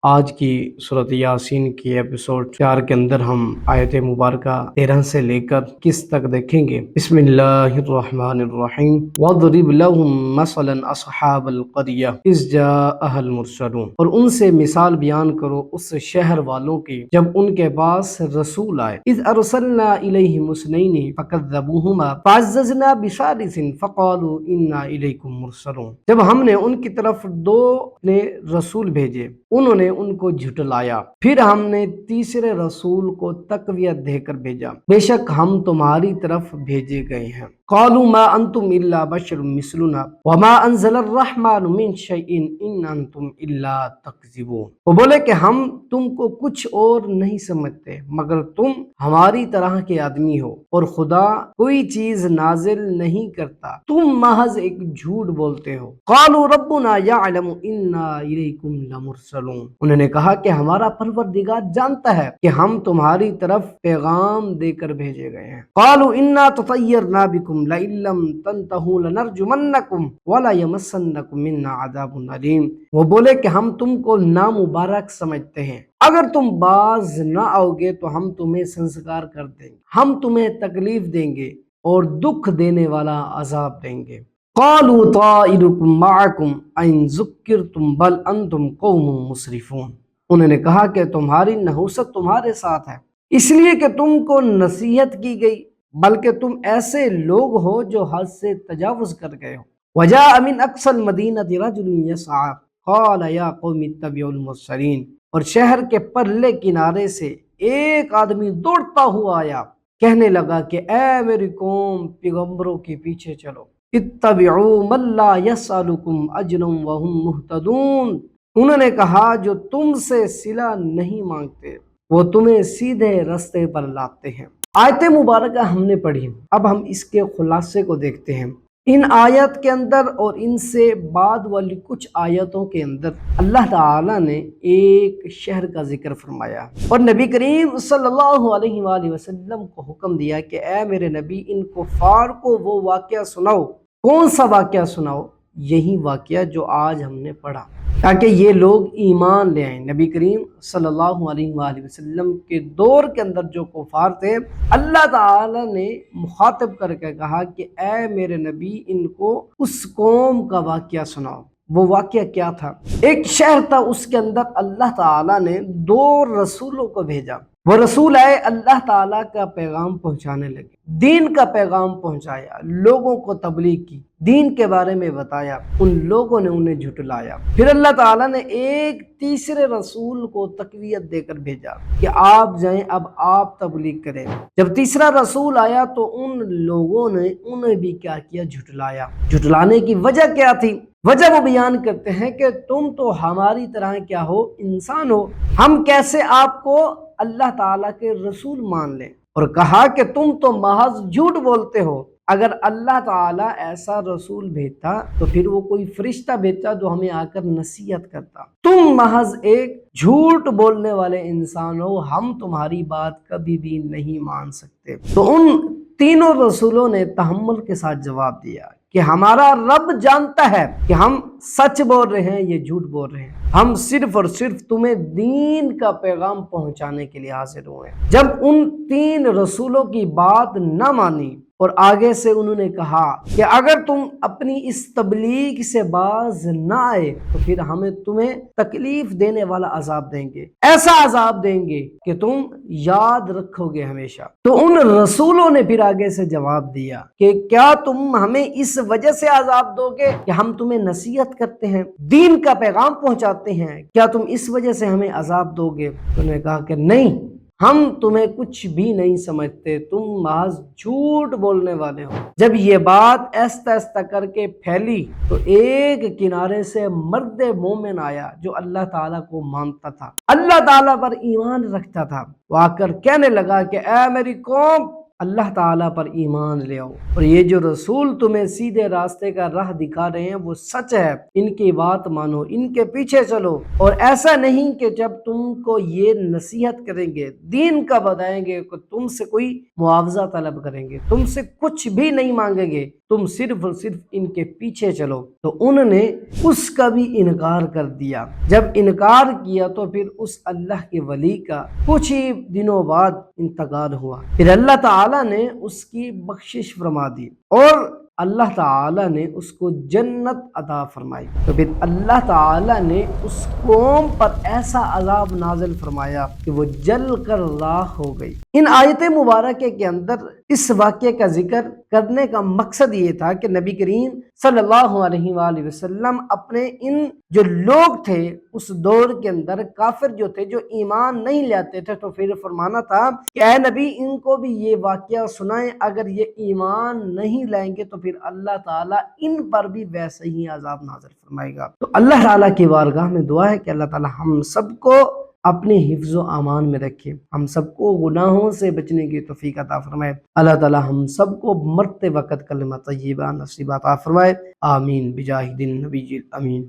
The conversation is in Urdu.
آج کی صورت یاسین کی ایپیسوڈ 4 کے اندر ہم آیت مبارکہ 13 سے لے کر 21 تک دیکھیں گے۔ بسم اللہ الرحمن الرحیم وَاضْرِبْ لَهُمْ مَثَلًا أَصْحَابَ الْقَرْيَةِ إِذْ جَاءَهَا الْمُرْسَلُونَ، اور ان سے مثال بیان کرو اس شہر والوں کی جب ان کے پاس رسول آئے۔ إِذْ أَرْسَلْنَا إِلَيْهِمُ اثْنَيْنِ فَكَذَّبُوهُمَا فَعَزَّزْنَا بِثَالِثٍ فَقَالُوا إِنَّا إِلَيْكُمْ مُرْسَلُونَ، جب ہم نے ان کی طرف دو نے رسول بھیجے، انہوں نے ان کو جھٹلایا، پھر ہم نے تیسرے رسول کو تقویت دے کر بھیجا، بے شک ہم تمہاری طرف بھیجے گئے ہیں۔ قالوا ما انتم الا بشر مثلنا وما انزل الرحمن من شيء ان انتم الا تكذبون، وہ بولے کہ ہم تم کو کچھ اور نہیں سمجھتے مگر تم ہماری طرح کے آدمی ہو، اور خدا کوئی چیز نازل نہیں کرتا، تم محض ایک جھوٹ بولتے ہو۔ قالوا ربنا يعلم انا الیکم لمرسلون، انہوں نے کہا کہ ہمارا پروردگار جانتا ہے کہ ہم تمہاری طرف پیغام دے کر بھیجے گئے ہیں۔ قالوا انا تطیرنا بکم لئن لم تنتہوا لنرجمنکم وليمسنکم منا عذاب علیم، وہ بولے کہ ہم تم کو نامبارک سمجھتے ہیں، اگر تم باز نہ آؤ گے تو ہم تمہیں سنسکار کر دیں گے، ہم تمہیں تکلیف دیں گے اور دکھ دینے والا عذاب دیں گے۔ قالوا طائرکم معکم ان ذکرتم بل انتم قوم مسرفون، انہوں نے کہا کہ تمہاری نحوست تمہارے ساتھ ہے، اس لیے کہ تم کو نصیحت کی گئی، بلکہ تم ایسے لوگ ہو جو حد سے تجاوز کر گئے ہو۔ وجاء من اقصى المدینة رجل يسعى قال یا قوم اتبعوا المرسلین، اور شہر کے پرلے کنارے سے ایک آدمی دوڑتا ہوا آیا، کہنے لگا کہ اے میری قوم، پیغمبروں کے پیچھے چلو۔ اتبعوا من لا يسألكم اجرا وهم مهتدون، انہوں نے کہا جو تم سے صلہ نہیں مانگتے، وہ تمہیں سیدھے رستے پر لاتے ہیں۔ آیت مبارکہ ہم نے پڑھی، اب ہم اس کے خلاصے کو دیکھتے ہیں۔ ان آیت کے اندر اور ان سے بعد والی کچھ آیتوں کے اندر اللہ تعالیٰ نے ایک شہر کا ذکر فرمایا، اور نبی کریم صلی اللہ علیہ وآلہ وسلم کو حکم دیا کہ اے میرے نبی، ان کفار کو وہ واقعہ سناؤ۔ کون سا واقعہ سناؤ؟ یہی واقعہ جو آج ہم نے پڑھا، تاکہ یہ لوگ ایمان لے آئیں۔ نبی کریم صلی اللہ علیہ وآلہ وسلم کے دور کے اندر جو کفار تھے، اللہ تعالی نے مخاطب کر کے کہا کہ اے میرے نبی، ان کو اس قوم کا واقعہ سناؤ۔ وہ واقعہ کیا تھا؟ ایک شہر تھا، اس کے اندر اللہ تعالی نے دو رسولوں کو بھیجا، وہ رسول آئے، اللہ تعالیٰ کا پیغام پہنچانے لگے، دین کا پیغام پہنچایا، لوگوں کو تبلیغ کی، دین کے بارے میں بتایا، ان لوگوں نے انہیں جھٹلایا۔ پھر اللہ تعالیٰ نے ایک تیسرے رسول کو تقویت دے کر بھیجا کہ آپ جائیں، اب آپ تبلیغ کریں۔ جب تیسرا رسول آیا تو ان لوگوں نے انہیں بھی کیا کیا؟ جھٹلایا۔ جھٹلانے کی وجہ کیا تھی؟ وجہ وہ بیان کرتے ہیں کہ تم تو ہماری طرح کیا ہو؟ انسان ہو، ہم کیسے آپ کو اللہ تعالیٰ کے رسول مان لیں؟ اور کہا کہ تم تو محض جھوٹ بولتے ہو، اگر اللہ تعالیٰ ایسا رسول بھیجتا تو پھر وہ کوئی فرشتہ بھیجتا جو ہمیں آ کر نصیحت کرتا، تم محض ایک جھوٹ بولنے والے انسان ہو، ہم تمہاری بات کبھی بھی نہیں مان سکتے۔ تو ان تینوں رسولوں نے تحمل کے ساتھ جواب دیا کہ ہمارا رب جانتا ہے کہ ہم سچ بول رہے ہیں، یہ جھوٹ بول رہے ہیں، ہم صرف اور صرف تمہیں دین کا پیغام پہنچانے کے لیے حاضر ہوئے ہیں۔ جب ان تین رسولوں کی بات نہ مانی اور آگے سے انہوں نے کہا کہ اگر تم اپنی اس تبلیغ سے باز نہ آئے تو پھر ہمیں تمہیں تکلیف دینے والا عذاب دیں گے، ایسا عذاب دیں گے کہ تم یاد رکھو گے ہمیشہ۔ تو ان رسولوں نے پھر آگے سے جواب دیا کہ کیا تم ہمیں اس وجہ سے عذاب دو گے کہ ہم تمہیں نصیحت کرتے ہیں، دین کا پیغام پہنچاتے ہیں، کیا تم اس وجہ سے ہمیں عذاب دو گے؟ انہوں نے کہا کہ نہیں، ہم تمہیں کچھ بھی نہیں سمجھتے، تم محض جھوٹ بولنے والے ہو۔ جب یہ بات ایستا ایستا کر کے پھیلی تو ایک کنارے سے مرد مومن آیا جو اللہ تعالیٰ کو مانتا تھا، اللہ تعالیٰ پر ایمان رکھتا تھا، وہ آ کر کہنے لگا کہ اے میری قوم، اللہ تعالیٰ پر ایمان لے آؤ، اور یہ جو رسول تمہیں سیدھے راستے کا راہ دکھا رہے ہیں وہ سچ ہے، ان کی بات مانو، ان کے پیچھے چلو، اور ایسا نہیں کہ جب تم کو یہ نصیحت کریں گے، دین کا بتائیں گے، کہ تم سے کوئی معاوضہ طلب کریں گے، تم سے کچھ بھی نہیں مانگیں گے، تم صرف اور صرف ان کے پیچھے چلو۔ تو انہوں نے اس کا بھی انکار کر دیا۔ جب انکار کیا تو پھر اس اللہ کے ولی کا کچھ ہی دنوں بعد انتقال ہوا۔ پھر اللہ تعالیٰ نے اس کی بخشش فرما دی اور اللہ تعالیٰ نے اس کو جنت عطا فرمائی۔ تو پھر اللہ تعالیٰ نے اس قوم پر ایسا عذاب نازل فرمایا کہ وہ جل کر راکھ ہو گئی۔ ان آیت مبارکہ کے اندر اس واقعے کا ذکر کرنے کا مقصد یہ تھا کہ نبی کریم صلی اللہ علیہ وآلہ وسلم اپنے ان جو لوگ تھے اس دور کے اندر، کافر جو تھے، جو ایمان نہیں لاتے تھے، تو پھر فرمانا تھا کہ اے نبی ان کو بھی یہ واقعہ سنائیں، اگر یہ ایمان نہیں لائیں گے تو پھر اللہ تعالیٰ ان پر بھی ویسے ہی عذاب نازل فرمائے گا۔ تو اللہ تعالیٰ کی بارگاہ میں دعا ہے کہ اللہ تعالیٰ ہم سب کو اپنے حفظ و امان میں رکھے، ہم سب کو گناہوں سے بچنے کی توفیق عطا فرمائے۔ اللہ تعالیٰ ہم سب کو مرتے وقت کلمہ طیبہ نصیب عطا فرمائے۔ آمین بجاہ النبی الامین۔